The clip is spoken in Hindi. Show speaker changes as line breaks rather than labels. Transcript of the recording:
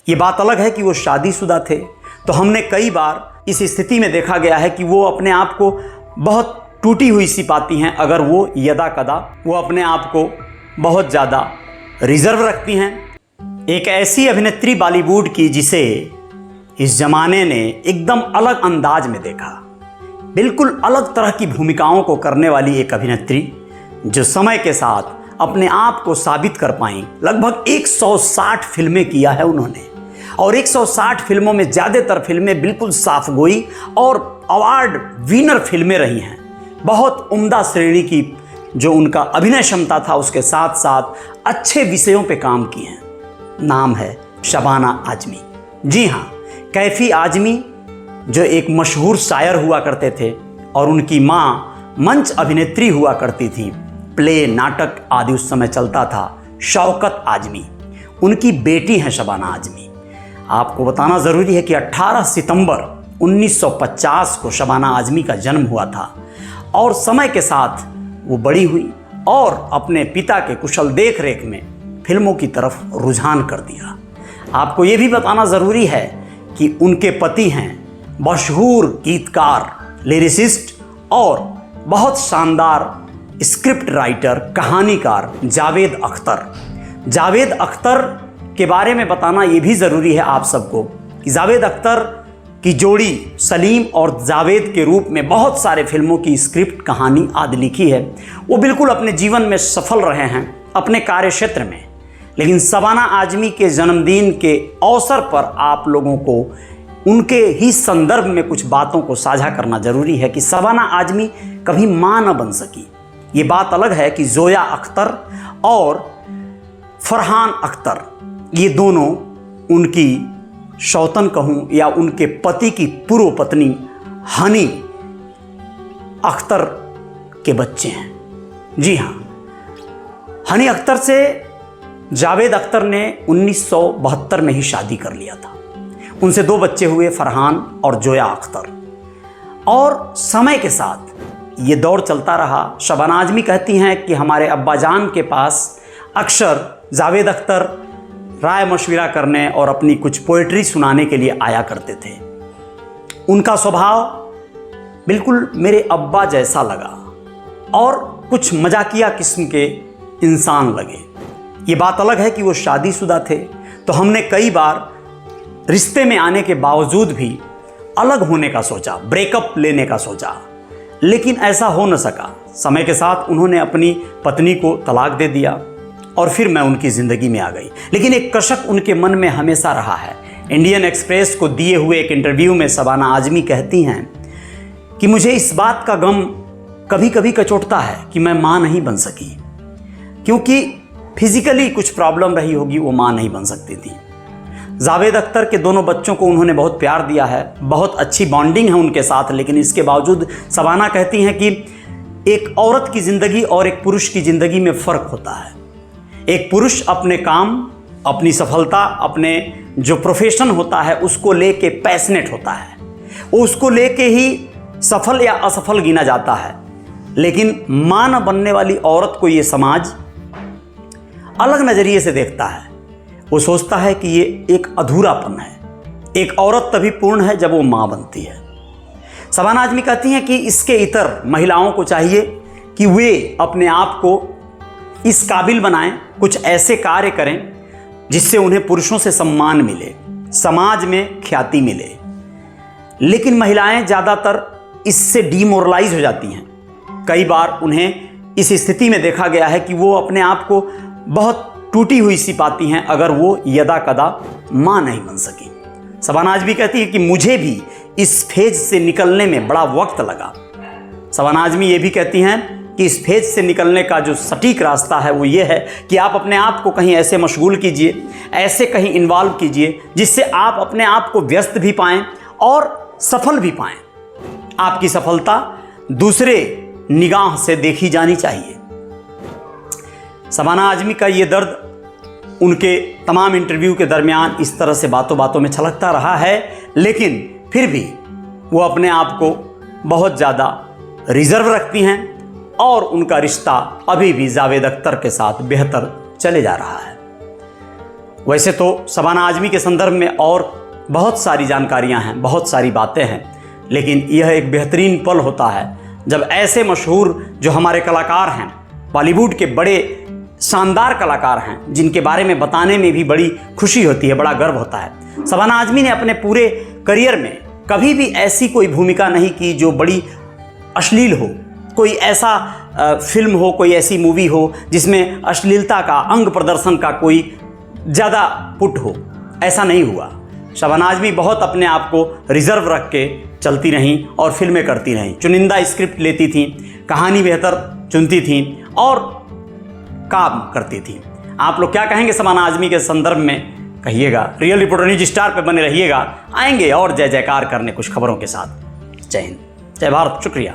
ये बात अलग है कि वो शादीशुदा थे, तो हमने कई बार इस स्थिति में देखा गया है कि वो अपने आप को बहुत टूटी हुई सी पाती हैं अगर वो यदा कदा वो अपने आप को बहुत ज़्यादा रिजर्व रखती हैं। एक ऐसी अभिनेत्री बॉलीवुड की जिसे इस ज़माने ने एकदम अलग अंदाज में देखा, बिल्कुल अलग तरह की भूमिकाओं को करने वाली एक अभिनेत्री जो समय के साथ अपने आप को साबित कर पाई। लगभग 160 फिल्में किया है उन्होंने और 160 फिल्मों में ज़्यादातर फिल्में बिल्कुल साफगोई और अवार्ड विनर फिल्में रही हैं। बहुत उम्दा श्रेणी की जो उनका अभिनय क्षमता था, उसके साथ साथ अच्छे विषयों पे काम किए हैं। नाम है शबाना आजमी। जी हाँ, कैफी आजमी जो एक मशहूर शायर हुआ करते थे और उनकी माँ मंच अभिनेत्री हुआ करती थी। प्ले, नाटक आदि उस समय चलता था। शौकत आजमी उनकी बेटी हैं शबाना आजमी। आपको बताना ज़रूरी है कि 18 सितंबर 1950 को शबाना आजमी का जन्म हुआ था और समय के साथ वो बड़ी हुई और अपने पिता के कुशल देख रेख में फिल्मों की तरफ रुझान कर दिया। आपको ये भी बताना ज़रूरी है कि उनके पति हैं मशहूर गीतकार, लिरिसिस्ट और बहुत शानदार स्क्रिप्ट राइटर, कहानीकार जावेद अख्तर। जावेद अख्तर के बारे में बताना ये भी ज़रूरी है आप सबको कि जावेद अख्तर की जोड़ी सलीम और जावेद के रूप में बहुत सारे फिल्मों की स्क्रिप्ट, कहानी आदि लिखी है। वो बिल्कुल अपने जीवन में सफल रहे हैं अपने कार्य क्षेत्र में। लेकिन शबाना आजमी के जन्मदिन के अवसर पर आप लोगों को उनके ही संदर्भ में कुछ बातों को साझा करना जरूरी है कि शबाना आजमी कभी मां न बन सकी। ये बात अलग है कि जोया अख्तर और फरहान अख्तर, ये दोनों उनकी शौतन कहूँ या उनके पति की पूर्व पत्नी हनी अख्तर के बच्चे हैं। जी हाँ, हनी अख्तर से जावेद अख्तर ने 1972 में ही शादी कर लिया था। उनसे 2 बच्चे हुए, फरहान और जोया अख्तर। और समय के साथ ये दौर चलता रहा। शबाना आजमी कहती हैं कि हमारे अब्बाजान के पास अक्सर जावेद अख्तर राय मशविरा करने और अपनी कुछ पोएट्री सुनाने के लिए आया करते थे। उनका स्वभाव बिल्कुल मेरे अब्बा जैसा लगा और कुछ मजाकिया किस्म के इंसान लगे। ये बात अलग है कि वो शादीशुदा थे, तो हमने कई बार रिश्ते में आने के बावजूद भी अलग होने का सोचा, ब्रेकअप लेने का सोचा, लेकिन ऐसा हो न सका। समय के साथ उन्होंने अपनी पत्नी को तलाक दे दिया और फिर मैं उनकी ज़िंदगी में आ गई। लेकिन एक कशक उनके मन में हमेशा रहा है। इंडियन एक्सप्रेस को दिए हुए एक इंटरव्यू में शबाना आजमी कहती हैं कि मुझे इस बात का गम कभी कभी कचोटता है कि मैं माँ नहीं बन सकी, क्योंकि फिजिकली कुछ प्रॉब्लम रही होगी, वो माँ नहीं बन सकती थी। जावेद अख्तर के दोनों बच्चों को उन्होंने बहुत प्यार दिया है, बहुत अच्छी बॉन्डिंग है उनके साथ, लेकिन इसके बावजूद शबाना कहती हैं कि एक औरत की ज़िंदगी और एक पुरुष की ज़िंदगी में फ़र्क होता है। एक पुरुष अपने काम, अपनी सफलता, अपने जो प्रोफेशन होता है उसको लेके पैशनेट होता है, वो उसको लेके ही सफल या असफल गिना जाता है। लेकिन मां न बनने वाली औरत को ये समाज अलग नज़रिए से देखता है। वो सोचता है कि ये एक अधूरापन है। एक औरत तभी पूर्ण है जब वो मां बनती है। शबाना आजमी कहती हैं कि इसके इतर महिलाओं को चाहिए कि वे अपने आप को इस काबिल बनाएं, कुछ ऐसे कार्य करें जिससे उन्हें पुरुषों से सम्मान मिले, समाज में ख्याति मिले। लेकिन महिलाएं ज़्यादातर इससे डीमोरलाइज हो जाती हैं। कई बार उन्हें इस स्थिति में देखा गया है कि वो अपने आप को बहुत टूटी हुई सी पाती हैं अगर वो यदा कदा माँ नहीं बन सकी। शबाना आजमी कहती है कि मुझे भी इस फेज से निकलने में बड़ा वक्त लगा। शबाना आजमी ये भी कहती हैं कि इस फेज से निकलने का जो सटीक रास्ता है वो ये है कि आप अपने आप को कहीं ऐसे मशगूल कीजिए, ऐसे कहीं इन्वॉल्व कीजिए जिससे आप अपने आप को व्यस्त भी पाएँ और सफल भी पाएँ। आपकी सफलता दूसरे निगाह से देखी जानी चाहिए। शबाना आजमी का ये दर्द उनके तमाम इंटरव्यू के दरमियान इस तरह से बातों बातों में छलकता रहा है, लेकिन फिर भी वो अपने आप को बहुत ज़्यादा रिजर्व रखती हैं और उनका रिश्ता अभी भी जावेद अख्तर के साथ बेहतर चले जा रहा है। वैसे तो शबाना आज़मी के संदर्भ में और बहुत सारी जानकारियां हैं, बहुत सारी बातें हैं, लेकिन यह एक बेहतरीन पल होता है जब ऐसे मशहूर जो हमारे कलाकार हैं, बॉलीवुड के बड़े शानदार कलाकार हैं, जिनके बारे में बताने में भी बड़ी खुशी होती है, बड़ा गर्व होता है। शबाना आज़मी ने अपने पूरे करियर में कभी भी ऐसी कोई भूमिका नहीं की जो बड़ी अश्लील हो, कोई ऐसा फिल्म हो, कोई ऐसी मूवी हो जिसमें अश्लीलता का, अंग प्रदर्शन का कोई ज़्यादा पुट हो, ऐसा नहीं हुआ। शबाना आज़मी बहुत अपने आप को रिजर्व रख के चलती रहीं और फिल्में करती रहीं, चुनिंदा स्क्रिप्ट लेती थीं, कहानी बेहतर चुनती थीं और काम करती थीं। आप लोग क्या कहेंगे शबाना आज़मी के संदर्भ में, कहिएगा। रियल रिपोर्टर न्यूज स्टार पे बने रहिएगा, आएंगे और जय जयकार करने कुछ खबरों के साथ। जय हिंद, जय भारत, शुक्रिया।